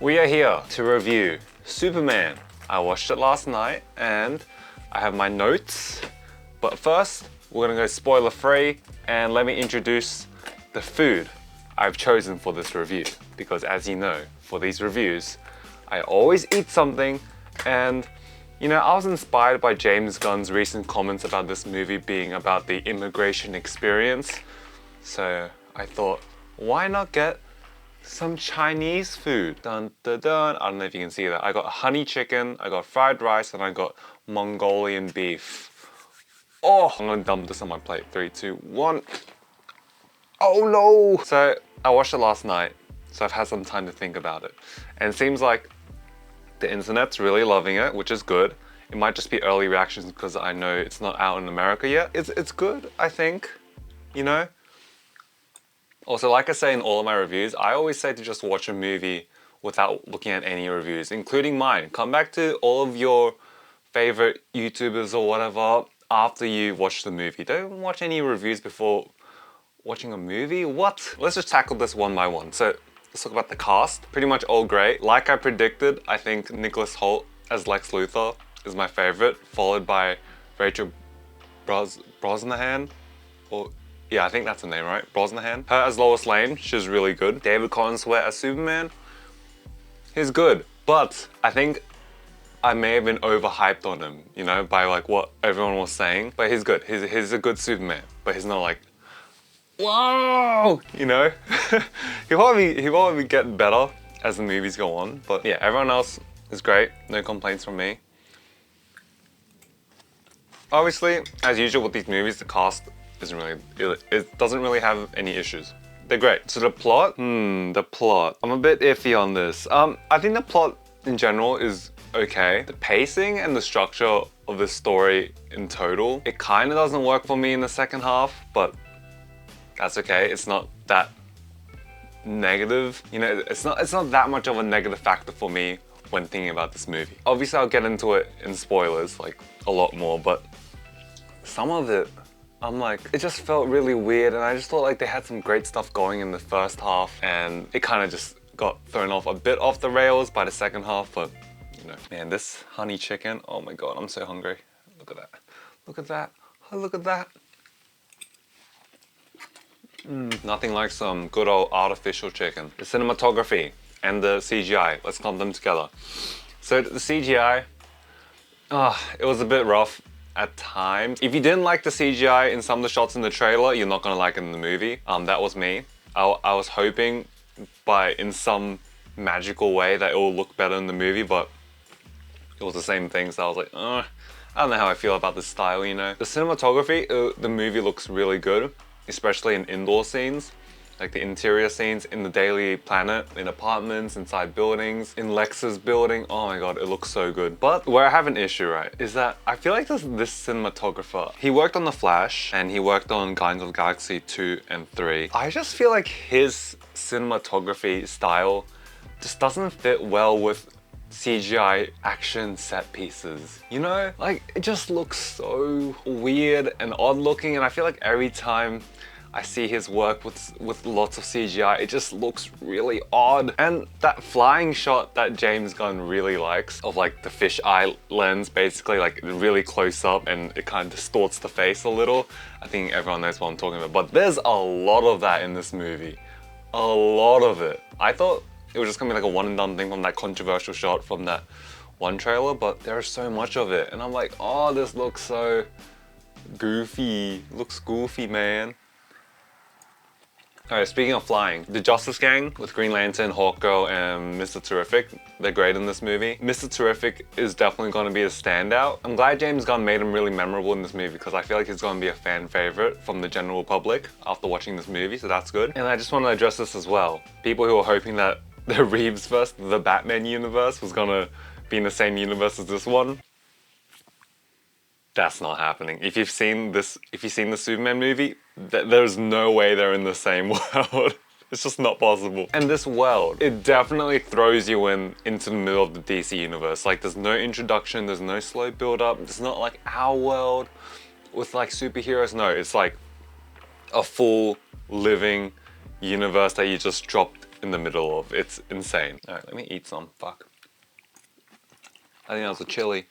We are here to review Superman. I watched it last night and I have my notes. But first, we're gonna go spoiler free and let me introduce the food I've chosen for this review. Because as you know, for these reviews, I always eat something, and you know, I was inspired by James Gunn's recent comments about this movie being about the immigration experience. So I thought, why not get some Chinese food? Dun dun dun. I don't know if you can see that. I got honey chicken, I got fried rice, and I got Mongolian beef. Oh, I'm gonna dump this on my plate. 3, 2, 1. Oh no! So I watched it last night, so I've had some time to think about it. And it seems like the internet's really loving it, which is good. It might just be early reactions because I know it's not out in America yet. It's good, I think, you know? Also, like I say in all of my reviews, I always say to just watch a movie without looking at any reviews, including mine. Come back to all of your favorite YouTubers or whatever after you watch the movie. Don't watch any reviews before watching a movie? What? Let's just tackle this one by one. So let's talk about the cast. Pretty much all great. Like I predicted, I think Nicholas Hoult as Lex Luthor is my favorite, followed by Rachel Brosnahan. Or yeah, I think that's her name, right? Brosnahan. Her as Lois Lane, she's really good. David Corenswet as Superman, he's good. But I think I may have been overhyped on him, you know, by like what everyone was saying. But he's good. He's a good Superman, but he's not like, whoa, you know? he'll probably get better as the movies go on. But yeah, everyone else is great. No complaints from me. Obviously, as usual with these movies, the cast isn't really, it doesn't really have any issues. They're great. So the plot, the plot. I'm a bit iffy on this. I think the plot in general is okay. The pacing and the structure of the story in total, it kind of doesn't work for me in the second half, but that's okay. It's not that negative. You know, it's not that much of a negative factor for me when thinking about this movie. Obviously, I'll get into it in spoilers, like a lot more, but some of it, I'm like, it just felt really weird, and I just thought like they had some great stuff going in the first half, and it kind of just got thrown off a bit off the rails by the second half, but you know. Man, this honey chicken, oh my God, I'm so hungry. Look at that. Look at that. Oh, look at that. Nothing like some good old artificial chicken. The cinematography and the CGI, let's clump them together. So the CGI, it was a bit rough at times. If you didn't like the CGI in some of the shots in the trailer, you're not gonna like it in the movie. That was me. I was hoping in some magical way that it will look better in the movie, but it was the same thing, so I was like, I don't know how I feel about this style, you know? The cinematography, the movie looks really good, especially in indoor scenes, like the interior scenes in the Daily Planet, in apartments, inside buildings, in Lex's building. Oh my God, it looks so good. But where I have an issue, right, is that I feel like this cinematographer, he worked on The Flash and he worked on Guardians of the Galaxy 2 and 3. I just feel like his cinematography style just doesn't fit well with CGI action set pieces. You know, like it just looks so weird and odd looking, and I feel like every time I see his work with lots of CGI, it just looks really odd. And that flying shot that James Gunn really likes of like the fisheye lens, basically like really close up, and it kind of distorts the face a little. I think everyone knows what I'm talking about, but there's a lot of that in this movie. A lot of it. I thought it was just gonna be like a one and done thing from that controversial shot from that one trailer, but there's so much of it. And I'm like, oh, this looks so goofy. Looks goofy, man. Alright, speaking of flying, the Justice Gang with Green Lantern, Hawkgirl, and Mr. Terrific, they're great in this movie. Mr. Terrific is definitely going to be a standout. I'm glad James Gunn made him really memorable in this movie because I feel like he's going to be a fan favorite from the general public after watching this movie, so that's good. And I just want to address this as well. People who are hoping that the Reeves-verse, the Batman universe, was going to be in the same universe as this one, that's not happening. If you've seen the Superman movie, there's no way they're in the same world. It's just not possible. And this world, it definitely throws you into the middle of the DC universe. Like there's no introduction, there's no slow build up. It's not like our world with like superheroes. No, it's like a full living universe that you just dropped in the middle of. It's insane. All right, let me eat some. Fuck. I think that was a chili.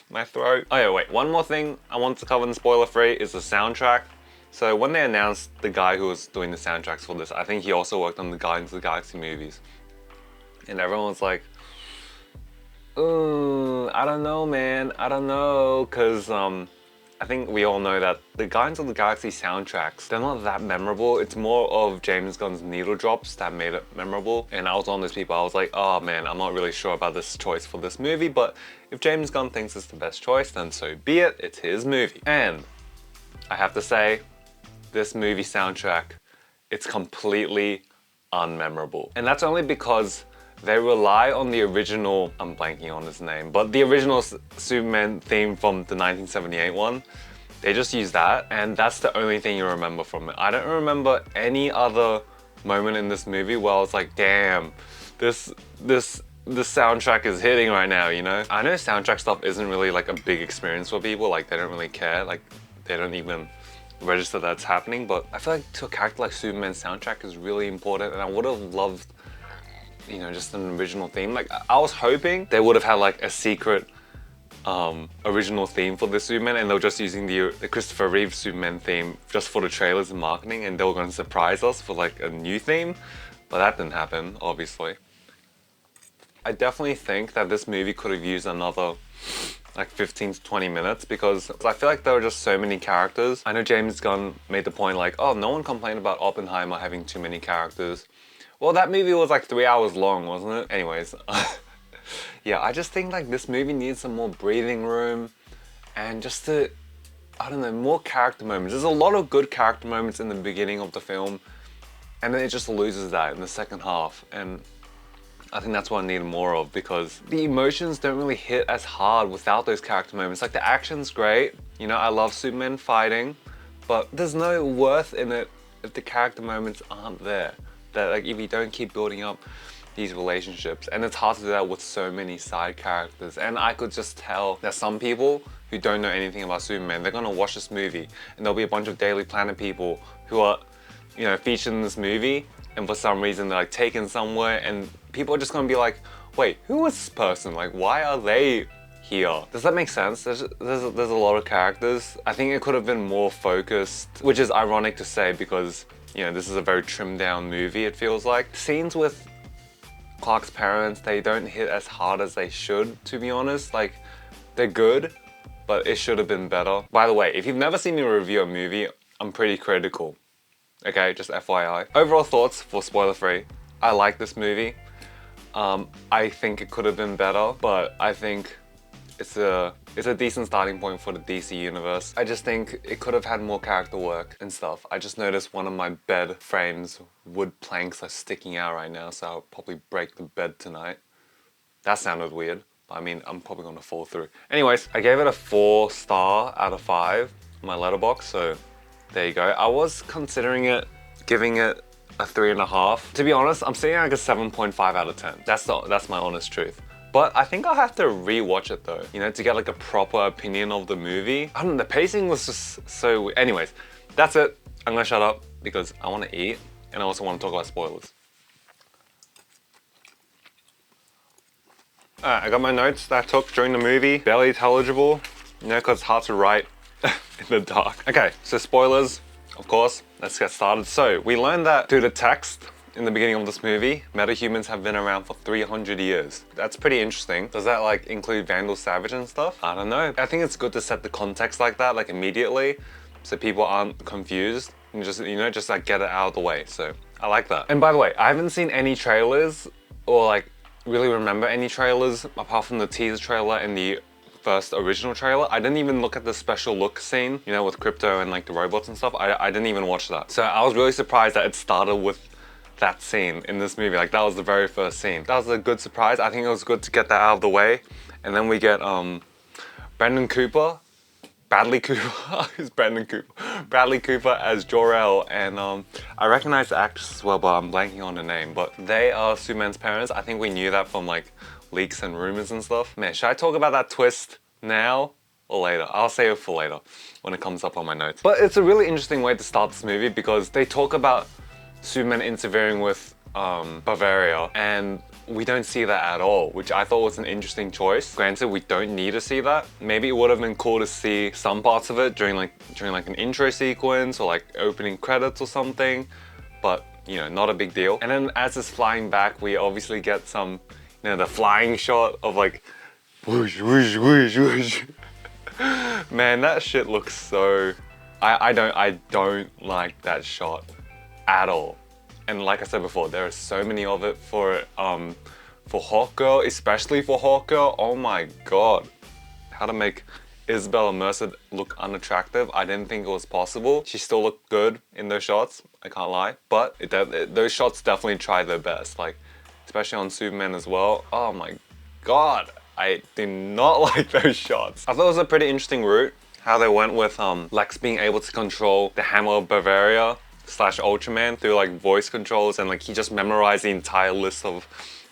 My throat. Oh yeah, wait. One more thing I want to cover in spoiler free is the soundtrack. So when they announced the guy who was doing the soundtracks for this, I think he also worked on the Guardians of the Galaxy movies. And everyone was like, I don't know, man. I don't know. Because I think we all know that the Guardians of the Galaxy soundtracks, they're not that memorable. It's more of James Gunn's needle drops that made it memorable. And I was one of those people, I was like, oh man, I'm not really sure about this choice for this movie, but if James Gunn thinks it's the best choice, then so be it. It's his movie. And I have to say, this movie soundtrack, it's completely unmemorable. And that's only because they rely on the original, I'm blanking on his name, but the original Superman theme from the 1978 one. They just use that, and that's the only thing you remember from it. I don't remember any other moment in this movie where I was like, damn, this soundtrack is hitting right now, you know? I know soundtrack stuff isn't really like a big experience for people, like they don't really care, like they don't even register that's happening, but I feel like to a character like Superman, soundtrack is really important, and I would have loved, you know, just an original theme. Like I was hoping they would have had like a secret original theme for the Superman, and they were just using the Christopher Reeve Superman theme just for the trailers and marketing, and they were going to surprise us for like a new theme, but that didn't happen, obviously. I definitely think that this movie could have used another like 15 to 20 minutes because I feel like there were just so many characters. I know James Gunn made the point like, oh, no one complained about Oppenheimer having too many characters. Well, that movie was like 3 hours long, wasn't it? Anyways, yeah, I just think like this movie needs some more breathing room and just I don't know, more character moments. There's a lot of good character moments in the beginning of the film, and then it just loses that in the second half. And I think that's what I need more of because the emotions don't really hit as hard without those character moments. Like the action's great, you know, I love Superman fighting, but there's no worth in it if the character moments aren't there. That like if you don't keep building up these relationships, and it's hard to do that with so many side characters. And I could just tell that some people who don't know anything about Superman, they're gonna watch this movie and there'll be a bunch of Daily Planet people who are, you know, featured in this movie, and for some reason they're like taken somewhere, and people are just gonna be like, wait, who is this person? Like, why are they here? Does that make sense? There's a lot of characters. I think it could have been more focused, which is ironic to say because, you know, this is a very trimmed down movie, it feels like. Scenes with Clark's parents, they don't hit as hard as they should, to be honest. Like, they're good, but it should have been better. By the way, if you've never seen me review a movie, I'm pretty critical. Okay, just FYI. Overall thoughts for spoiler free. I like this movie. I think it could have been better, but I think it's a decent starting point for the DC universe. I just think it could have had more character work and stuff. I just noticed one of my bed frames, wood planks are sticking out right now, so I'll probably break the bed tonight. That sounded weird. I mean, I'm probably gonna fall through. Anyways, I gave it a 4-star out of 5 on my letterbox, so there you go. I was considering giving it a 3.5. To be honest, I'm seeing like a 7.5 out of 10. That's my honest truth. But I think I'll have to re-watch it though, you know, to get like a proper opinion of the movie. I don't know, the pacing was just so weird. Anyways, that's it. I'm gonna shut up because I wanna eat and I also wanna talk about spoilers. Alright, I got my notes that I took during the movie. Barely intelligible, you know, because it's hard to write in the dark. Okay, so spoilers, of course, let's get started. So, we learned that through the text in the beginning of this movie, metahumans have been around for 300 years. That's pretty interesting. Does that like include Vandal Savage and stuff? I don't know. I think it's good to set the context like that, like immediately, so people aren't confused and just, you know, just like get it out of the way. So I like that. And by the way, I haven't seen any trailers or like really remember any trailers apart from the teaser trailer and the first original trailer. I didn't even look at the special look scene, you know, with Crypto and like the robots and stuff. I didn't even watch that. So I was really surprised that it started with that scene in this movie. Like that was the very first scene. That was a good surprise. I think it was good to get that out of the way. And then we get Bradley Cooper. Who's Bradley Cooper? Bradley Cooper as Jor-El, and I recognize the actress as well, but I'm blanking on the name. But they are Superman's parents. I think we knew that from like leaks and rumors and stuff. Man, should I talk about that twist now or later? I'll save it for later when it comes up on my notes. But it's a really interesting way to start this movie because they talk about Superman interfering with Bavaria, and we don't see that at all, which I thought was an interesting choice. Granted, we don't need to see that. Maybe it would have been cool to see some parts of it during like an intro sequence or like opening credits or something, but you know, not a big deal. And then as it's flying back, we obviously get some, you know, the flying shot of like whoosh, whoosh, whoosh, whoosh. Man, that shit looks so... I don't like that shot at all. And like I said before, there are so many of it for Hawkgirl, especially for Hawkgirl. Oh my god. How to make Isabella Merced look unattractive. I didn't think it was possible. She still looked good in those shots, I can't lie. But those shots definitely tried their best, like especially on Superman as well. Oh my god. I do not like those shots. I thought it was a pretty interesting route, how they went with Lex being able to control the Hammer of Bavaria / Ultraman through like voice controls, and like he just memorized the entire list of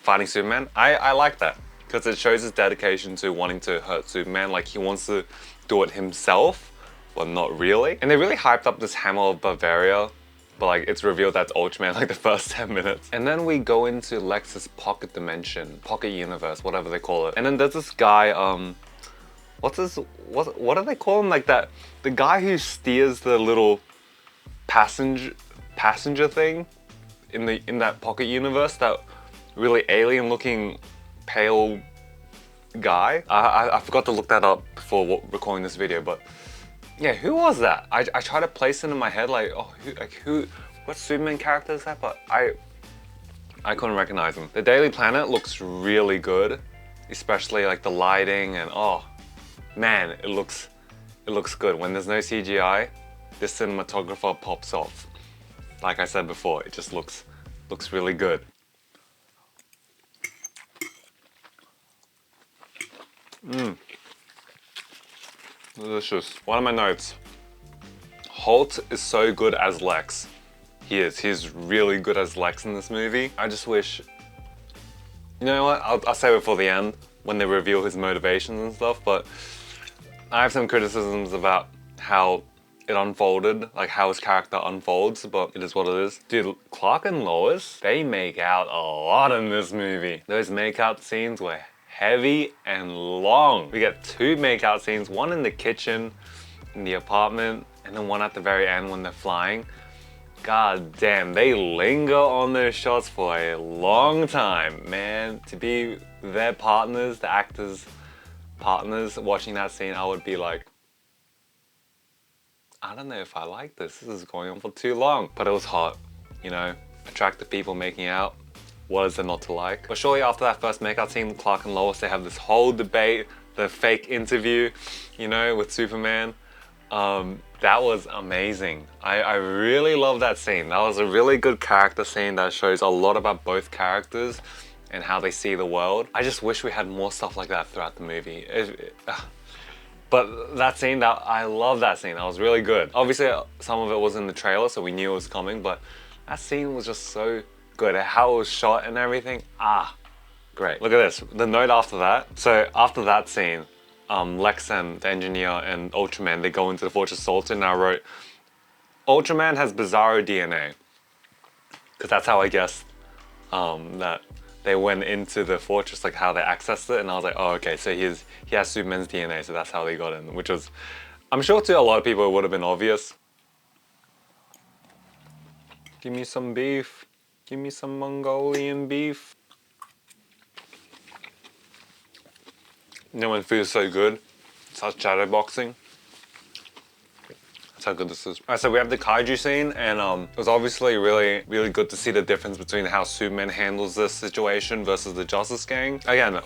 fighting Superman. I like that because it shows his dedication to wanting to hurt Superman. Like he wants to do it himself, but not really. And they really hyped up this Hammer of Bavaria, but like it's revealed that's Ultraman like the first 10 minutes. And then we go into Lex's pocket dimension, pocket universe, whatever they call it. And then there's this guy, what do they call him? Like that, the guy who steers the little passenger thing in that pocket universe, that really alien looking pale guy. I forgot to look that up before recording this video, but yeah, who was that? I tried to place it in my head like, oh, what Superman character is that? But I couldn't recognize him. The Daily Planet looks really good, especially like the lighting, and oh man, it looks good. When there's no CGI, this cinematographer pops off. Like I said before, it just looks really good. Delicious. One of my notes. Holt is so good as Lex. He's really good as Lex in this movie. I just wish, you know what, I'll save it for the end when they reveal his motivations and stuff, but I have some criticisms about how it unfolded, like how his character unfolds, but it is what it is. Dude, Clark and Lois, they make out a lot in this movie. Those make-out scenes were heavy and long. We get 2 make-out scenes, one in the kitchen, in the apartment, and then one at the very end when they're flying. God damn, they linger on those shots for a long time, man. To be their partners, the actors' partners watching that scene, I would be like, I don't know if I like this. This is going on for too long. But it was hot, you know, attractive people making out. What is there not to like? But shortly after that first makeout scene, Clark and Lois, they have this whole debate, the fake interview, you know, with Superman. That was amazing. I really love that scene. That was a really good character scene that shows a lot about both characters and how they see the world. I just wish we had more stuff like that throughout the movie. But that scene, I love that scene. That was really good. Obviously, some of it was in the trailer, so we knew it was coming, but that scene was just so good. How it was shot and everything, great. Look at this, the note after that. So after that scene, Lex and the engineer and Ultraman, they go into the Fortress Sultan, and I wrote, Ultraman has Bizarro DNA. Because that's how I guessed that they went into the fortress, like how they accessed it, and I was like, oh, okay, so he has Superman's DNA, so that's how they got in, which was, I'm sure to a lot of people it would have been obvious. Give me some beef. Give me some Mongolian beef. You know when food is so good, such shadowboxing. That's how good this is. Alright, so we have the kaiju scene, and it was obviously really good to see the difference between how Superman handles this situation versus the Justice Gang. Again, I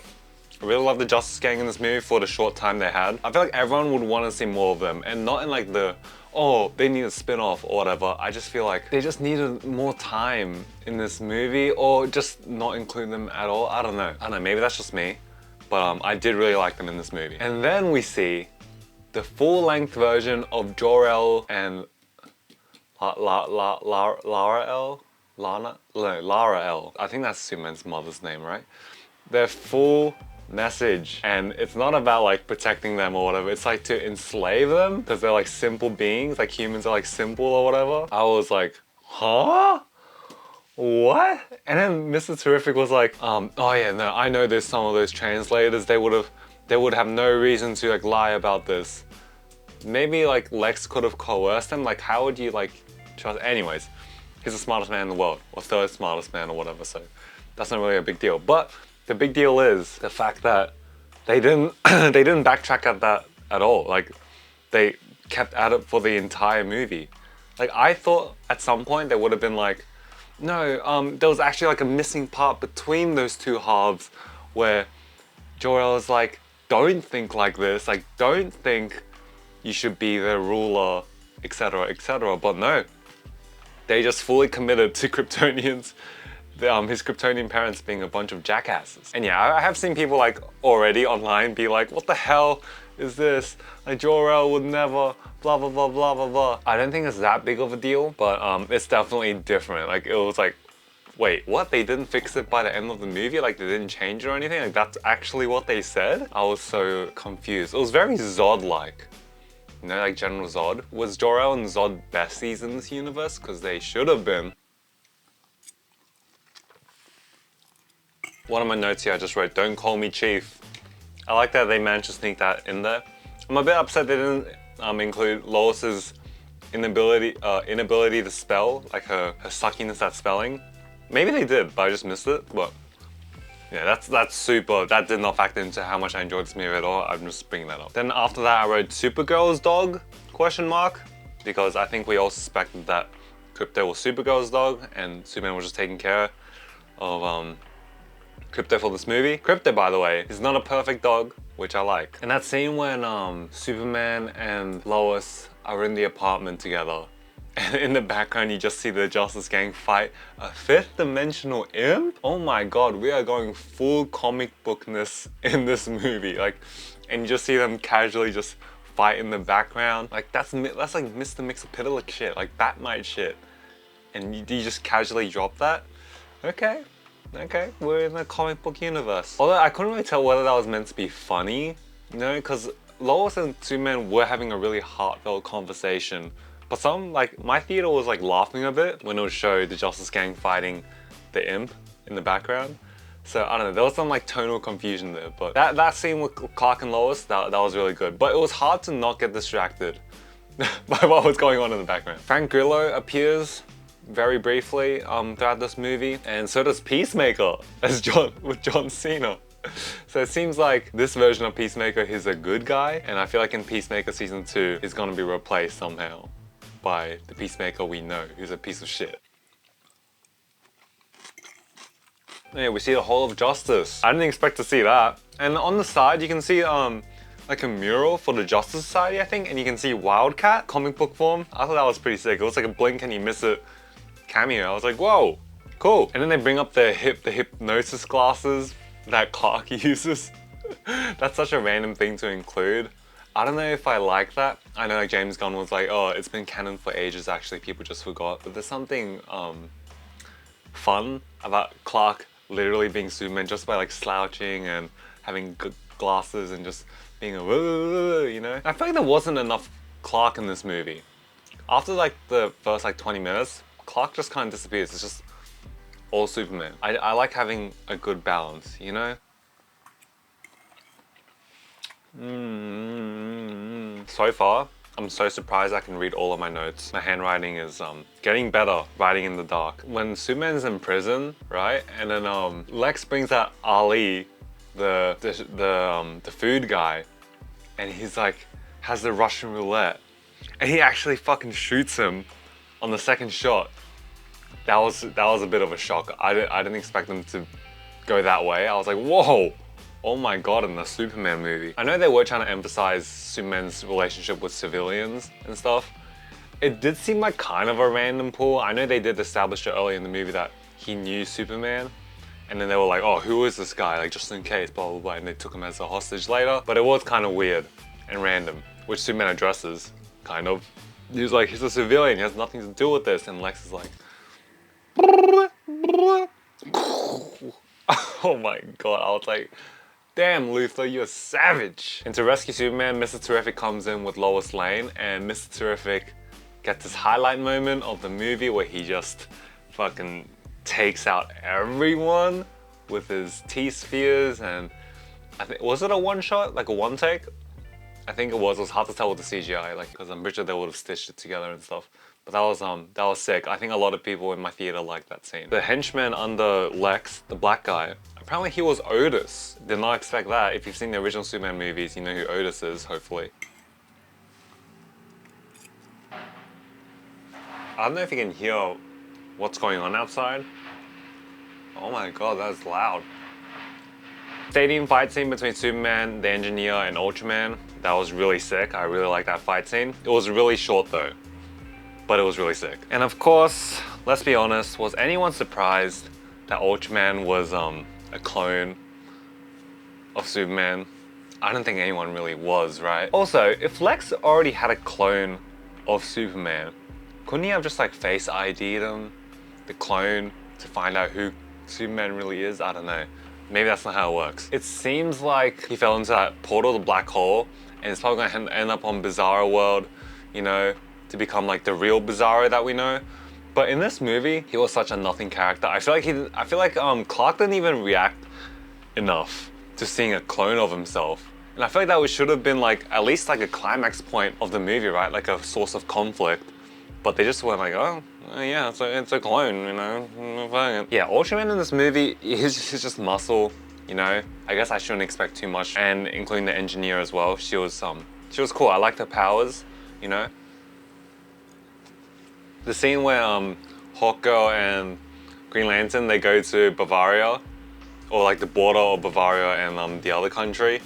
really love the Justice Gang in this movie for the short time they had. I feel like everyone would want to see more of them, and not in like the, oh, they need a spin-off or whatever. I just feel like they just needed more time in this movie, or just not include them at all. I don't know, maybe that's just me, but I did really like them in this movie. And then we see the full-length version of Jor-El and Lara El. I think that's Superman's mother's name, right? Their full message, and it's not about like protecting them or whatever. It's like to enslave them because they're like simple beings, like humans are like simple or whatever. I was like, huh? what? And then Mr. Terrific was like, oh yeah, no, I know there's some of those translators, they would have no reason to like lie about this. Maybe like Lex could have coerced him, like how would you like trust, anyways, he's the smartest man in the world, or third smartest man or whatever, so that's not really a big deal. But the big deal is the fact that they didn't they didn't backtrack at that at all. Like they kept at it for the entire movie. Like I thought at some point they would have been like, no, there was actually like a missing part between those two halves where Jor-El is like, don't think like this, like don't think you should be the ruler, etc, etc. But no, they just fully committed to Kryptonians, his Kryptonian parents being a bunch of jackasses. And yeah, I have seen people like already online be like, what the hell is this? Like Jor-El would never, blah, blah, blah, blah, blah, blah. I don't think it's that big of a deal, but it's definitely different. Like it was like, wait, what? They didn't fix it by the end of the movie? Like they didn't change it or anything? Like that's actually what they said? I was so confused. It was very Zod-like. You know, like General Zod. Was Jor-El and Zod besties in this universe? Because they should have been. One of my notes here I just wrote, don't call me Chief. I like that they managed to sneak that in there. I'm a bit upset they didn't include Lois's inability to spell, like her suckiness at spelling. Maybe they did, but I just missed it. But yeah, that's super. That did not factor into how much I enjoyed this movie at all. I'm just bringing that up. Then after that, I wrote Supergirl's dog, ? Because I think we all suspected that Krypto was Supergirl's dog and Superman was just taking care of Krypto for this movie. Krypto, by the way, is not a perfect dog, which I like. And that scene when Superman and Lois are in the apartment together, and in the background you just see the Justice Gang fight a fifth dimensional imp? Oh my god, we are going full comic bookness in this movie. Like, and you just see them casually just fight in the background. Like that's like Mr. Mixapitalik shit, like Batmite shit. And you just casually drop that? Okay, we're in a comic book universe. Although I couldn't really tell whether that was meant to be funny, you know, because Lois and Superman were having a really heartfelt conversation. But my theater was like laughing a bit when it would show the Justice Gang fighting the imp in the background. So I don't know, there was some like tonal confusion there, but that scene with Clark and Lois, that was really good. But it was hard to not get distracted by what was going on in the background. Frank Grillo appears very briefly throughout this movie, and so does Peacemaker as with John Cena. So it seems like this version of Peacemaker is a good guy, and I feel like in Peacemaker Season 2 he's gonna be replaced somehow by the Peacemaker we know, who's a piece of shit. Yeah, we see the Hall of Justice. I didn't expect to see that. And on the side you can see like a mural for the Justice Society, I think, and you can see Wildcat, comic book form. I thought that was pretty sick. It was like a blink and you miss it cameo. I was like, whoa, cool. And then they bring up the hypnosis glasses that Clark uses. That's such a random thing to include. I don't know if I like that. I know like James Gunn was like, oh, it's been canon for ages, actually, people just forgot. But there's something fun about Clark literally being Superman just by like slouching and having good glasses and just being a, you know? I feel like there wasn't enough Clark in this movie. After like the first like 20 minutes, Clark just kind of disappears. It's just all Superman. I like having a good balance, you know? So far, I'm so surprised I can read all of my notes. My handwriting is getting better writing in the dark. When Superman's in prison, right? And then Lex brings out Ali, the food guy, and he's like, has the Russian roulette. And he actually fucking shoots him on the second shot. That was a bit of a shock. I didn't expect them to go that way. I was like, whoa! Oh my god, in the Superman movie. I know they were trying to emphasize Superman's relationship with civilians and stuff. It did seem like kind of a random pull. I know they did establish it early in the movie that he knew Superman. And then they were like, oh, who is this guy? Like, just in case, blah, blah, blah. And they took him as a hostage later. But it was kind of weird and random, which Superman addresses, kind of. He was like, he's a civilian, he has nothing to do with this. And Lex is like, oh my god, I was like, damn, Luthor, you're a savage. And to rescue Superman, Mr. Terrific comes in with Lois Lane, and Mr. Terrific gets this highlight moment of the movie where he just fucking takes out everyone with his T-spheres, and I think, was it a one shot, like a one take? I think it was hard to tell with the CGI, like, because I'm pretty sure they would have stitched it together and stuff. But that was sick. I think a lot of people in my theater liked that scene. The henchman under Lex, the black guy, apparently he was Otis. Did not expect that. If you've seen the original Superman movies, you know who Otis is, hopefully. I don't know if you can hear what's going on outside. Oh my god, that's loud. Stadium fight scene between Superman, the Engineer, and Ultraman. That was really sick. I really like that fight scene. It was really short though, but it was really sick. And of course, let's be honest, was anyone surprised that Ultraman was a clone of Superman? I don't think anyone really was, right? Also, if Lex already had a clone of Superman, couldn't he have just like face ID'd him, the clone, to find out who Superman really is? I don't know. Maybe that's not how it works. It seems like he fell into that portal, the black hole, and it's probably gonna end up on Bizarro World, you know, to become like the real Bizarro that we know. But in this movie, he was such a nothing character. I feel like Clark didn't even react enough to seeing a clone of himself. And I feel like that should have been like at least like a climax point of the movie, right? Like a source of conflict. But they just went like, oh yeah, it's a clone, you know. Yeah, Ultraman in this movie, he's just muscle, you know. I guess I shouldn't expect too much, and including the Engineer as well. She was cool. I liked her powers, you know. The scene where Hawkgirl and Green Lantern, they go to Bavaria, or like the border of Bavaria and the other country,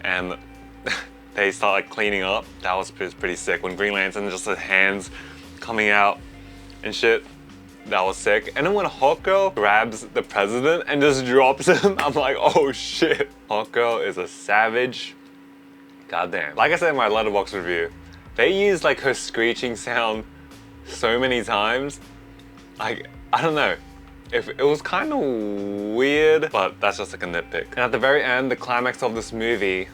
and they start like cleaning up. That was pretty sick. When Green Lantern, just his hands coming out and shit, that was sick. And then when Hawkgirl grabs the president and just drops him, I'm like, oh shit. Hawkgirl is a savage. Goddamn. Like I said in my Letterboxd review, they used like her screeching sound so many times. Like, I don't know. If it was kind of weird, but that's just like a nitpick. And at the very end, the climax of this movie,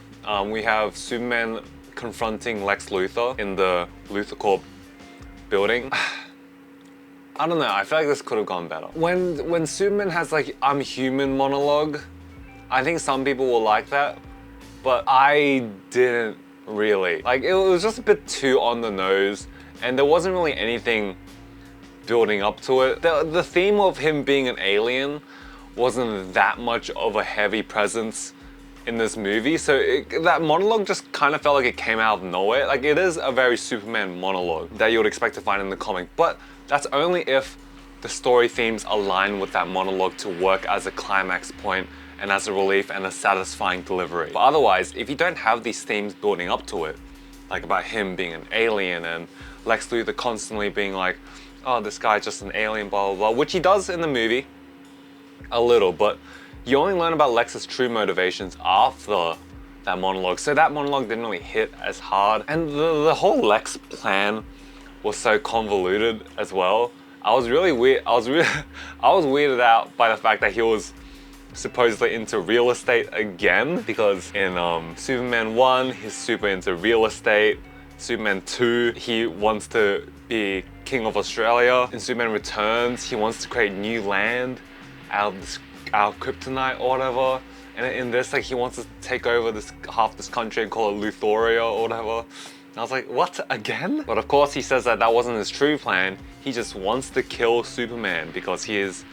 we have Superman confronting Lex Luthor in the Luthor Corp building. I don't know, I feel like this could have gone better. When Superman has like I'm human monologue, I think some people will like that, but I didn't really. Like, it was just a bit too on the nose, and there wasn't really anything building up to it. The theme of him being an alien wasn't that much of a heavy presence in this movie, so that monologue just kind of felt like it came out of nowhere. Like, it is a very Superman monologue that you would expect to find in the comic, but that's only if the story themes align with that monologue to work as a climax point and as a relief and a satisfying delivery. But otherwise, if you don't have these themes building up to it, like about him being an alien and Lex Luthor constantly being like, oh, this guy's just an alien, blah, blah, blah, which he does in the movie, a little, but you only learn about Lex's true motivations after that monologue, so that monologue didn't really hit as hard. And the whole Lex plan was so convoluted as well. I was weirded out by the fact that he was supposedly into real estate again, because in Superman 1, he's super into real estate. Superman 2, he wants to be King of Australia. In Superman Returns, he wants to create new land out of kryptonite or whatever. And in this, like, he wants to take over half this country and call it Luthoria or whatever. And I was like, what, again? But of course he says that wasn't his true plan. He just wants to kill Superman because he is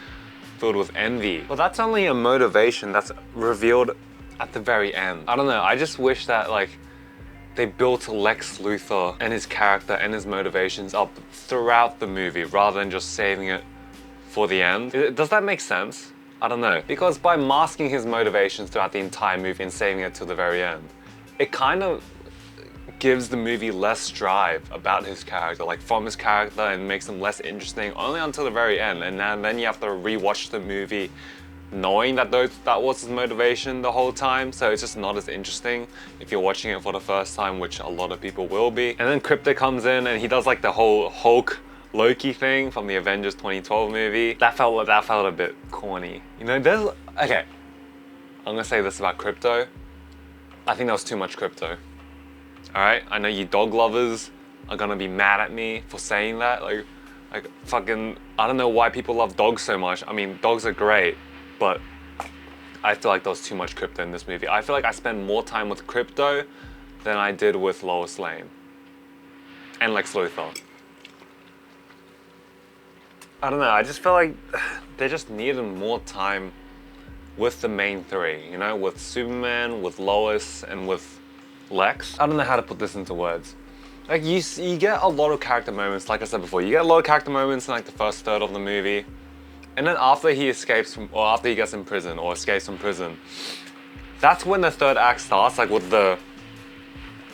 filled with envy. But that's only a motivation that's revealed at the very end. I don't know, I just wish that like they built Lex Luthor and his character and his motivations up throughout the movie rather than just saving it for the end. Does that make sense? I don't know. Because by masking his motivations throughout the entire movie and saving it to the very end, it kind of gives the movie less drive about his character, like from his character, and makes him less interesting only until the very end. And then you have to rewatch the movie knowing that that was his motivation the whole time, so it's just not as interesting if you're watching it for the first time, which a lot of people will be. And then Krypto comes in and he does like the whole Hulk Loki thing from the Avengers 2012 movie. That felt a bit corny. You know, okay, I'm gonna say this about Krypto. I think that was too much Krypto. Alright, I know you dog lovers are gonna be mad at me for saying that. Like, Like fucking, I don't know why people love dogs so much. I mean, dogs are great, but I feel like there was too much crypto in this movie. I feel like I spent more time with crypto than I did with Lois Lane and Lex Luthor. I don't know, I just feel like they just needed more time with the main three, you know, with Superman, with Lois, and with Lex. I don't know how to put this into words. Like you get a lot of character moments, like I said before, you get a lot of character moments in like the first third of the movie. And then after he escapes from, or after he gets in prison, or escapes from prison, that's when the third act starts, like with the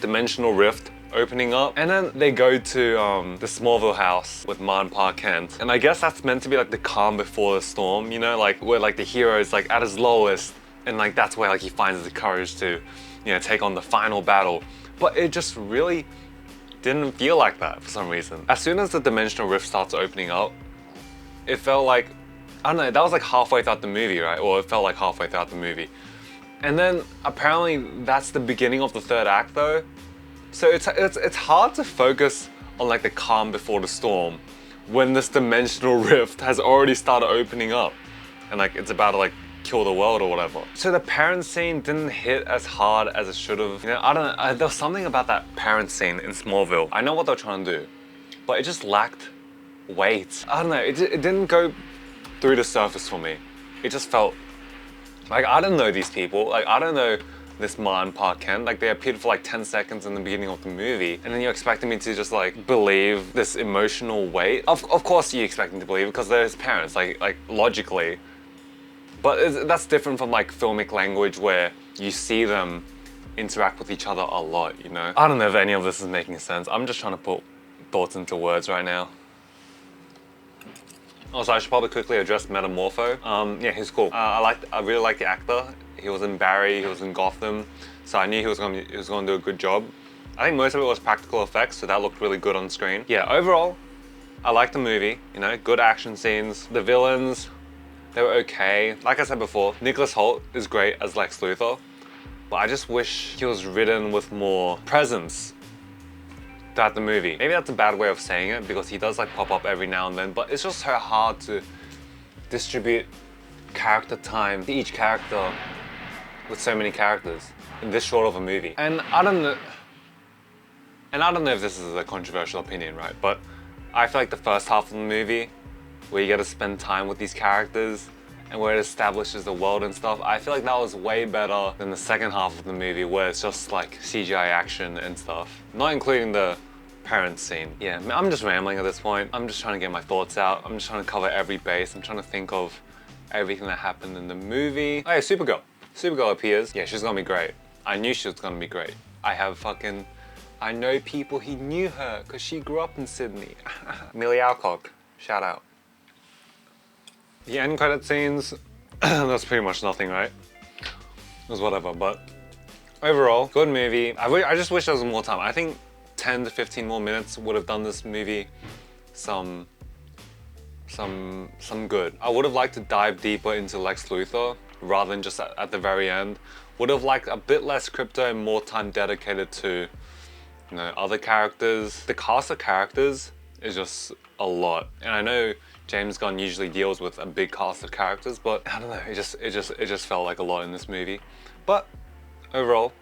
dimensional rift opening up. And then they go to the Smallville house with Ma and Pa Kent. And I guess that's meant to be like the calm before the storm, you know, like where like the hero is like at his lowest. And like that's where like he finds the courage to, you know, take on the final battle. But it just really didn't feel like that for some reason. As soon as the dimensional rift starts opening up, it felt like, I don't know, that was like halfway throughout the movie, right? Or it felt like halfway throughout the movie. And then apparently that's the beginning of the third act though. So it's hard to focus on like the calm before the storm when this dimensional rift has already started opening up and like it's about to like kill the world or whatever. So the parent scene didn't hit as hard as it should have. You know, I don't know, there was something about that parent scene in Smallville. I know what they're trying to do, but it just lacked weight. I don't know, it didn't go through the surface for me. It just felt like I don't know these people. Like I don't know this Ma and Pa Kent. Like they appeared for like 10 seconds in the beginning of the movie, and then you're expecting me to just like believe this emotional weight. Of course you expect me to believe it because they're his parents, like logically. But that's different from like filmic language where you see them interact with each other a lot, you know? I don't know if any of this is making sense. I'm just trying to put thoughts into words right now. Also, I should probably quickly address Metamorpho. Yeah, he's cool. I really like the actor. He was in Barry, he was in Gotham, so I knew he was going to do a good job. I think most of it was practical effects, so that looked really good on screen. Yeah, overall, I liked the movie. You know, good action scenes. The villains, they were okay. Like I said before, Nicholas Hoult is great as Lex Luthor, but I just wish he was written with more presence throughout the movie. Maybe that's a bad way of saying it because he does like pop up every now and then, but it's just so hard to distribute character time to each character with so many characters in this short of a movie. And I don't know if this is a controversial opinion, right? But I feel like the first half of the movie, where you get to spend time with these characters and where it establishes the world and stuff, I feel like that was way better than the second half of the movie where it's just like CGI action and stuff. Not including the parent scene. Yeah, I'm just rambling at this point. I'm just trying to get my thoughts out. I'm just trying to cover every base. I'm trying to think of everything that happened in the movie. Oh yeah, Supergirl. Supergirl appears. Yeah, she's gonna be great. I knew she was gonna be great. I know people who knew her because she grew up in Sydney. Millie Alcock, shout out. The end credit scenes, that's pretty much nothing, right? It was whatever, but overall, good movie. I just wish there was more time. I think 10 to 15 more minutes would have done this movie some good. I would have liked to dive deeper into Lex Luthor rather than just at the very end. Would have liked a bit less crypto and more time dedicated to, you know, other characters. The cast of characters is just a lot. And I know James Gunn usually deals with a big cast of characters, but I don't know, it just felt like a lot in this movie. But overall,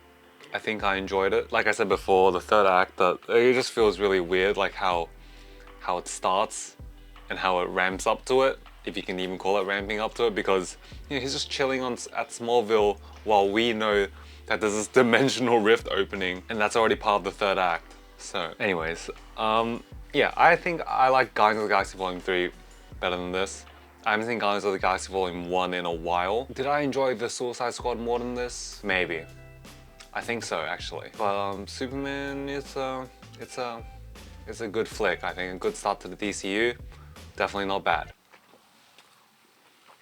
I think I enjoyed it. Like I said before, the third act, it just feels really weird, like how it starts and how it ramps up to it, if you can even call it ramping up to it, because you know, he's just chilling at Smallville while we know that there's this dimensional rift opening, and that's already part of the third act. So anyways, yeah, I think I like Guardians of the Galaxy Volume 3 better than this. I haven't seen Guardians of the Galaxy Volume 1 in a while. Did I enjoy the Suicide Squad more than this? Maybe. I think so, actually. But Superman, it's a good flick, I think. A good start to the DCU. Definitely not bad.